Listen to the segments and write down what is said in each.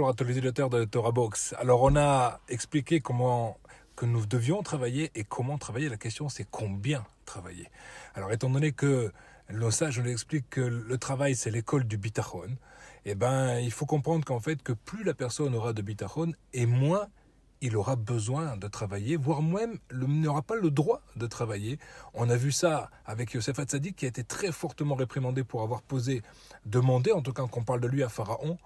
bonjour à tous les éditeurs de Torah Box. Alors on a expliqué comment que nous devions travailler et comment travailler. La question c'est combien travailler. Alors étant donné que nos sages nous expliquent que le travail c'est l'école du bitachon, eh ben il faut comprendre qu'en fait que plus la personne aura de bitachon et moins il aura besoin de travailler, voire même n'aura pas le droit de travailler. On a vu ça avec Yosef Hatzadik qui a été très fortement réprimandé pour avoir demandé, en tout cas qu'on parle de lui à Pharaon,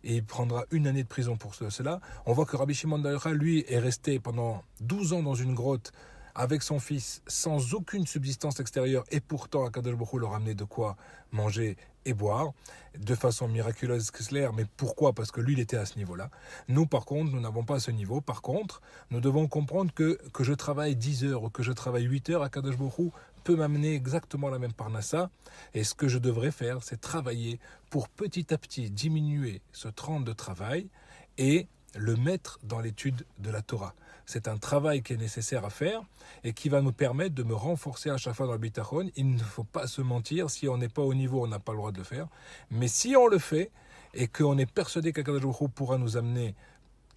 et il prendra 1 année de prison pour cela. On voit que Rabbi Shimon Bar Yochai, lui, est resté pendant 12 ans dans une grotte avec son fils, sans aucune subsistance extérieure, et pourtant Akadosh Baruch Hu leur a amené de quoi manger et boire, de façon miraculeuse, claire. Mais pourquoi? Parce que lui, il était à ce niveau-là. Nous, par contre, nous n'avons pas ce niveau. Par contre, nous devons comprendre que je travaille 10 heures ou que je travaille 8 heures, Akadosh Baruch Hu peut m'amener exactement la même parnassa. Et ce que je devrais faire, c'est travailler pour petit à petit diminuer ce train de travail et le mettre dans l'étude de la Torah. C'est un travail qui est nécessaire à faire et qui va nous permettre de me renforcer à chaque fois dans le bitachon. Il ne faut pas se mentir, si on n'est pas au niveau, on n'a pas le droit de le faire. Mais si on le fait et qu'on est persuadé qu'Akadosh Baruch Hu pourra nous amener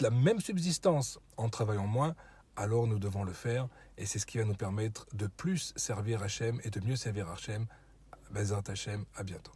la même subsistance en travaillant moins, alors nous devons le faire et c'est ce qui va nous permettre de plus servir Hachem et de mieux servir Hachem. Bezrat Hachem, à bientôt.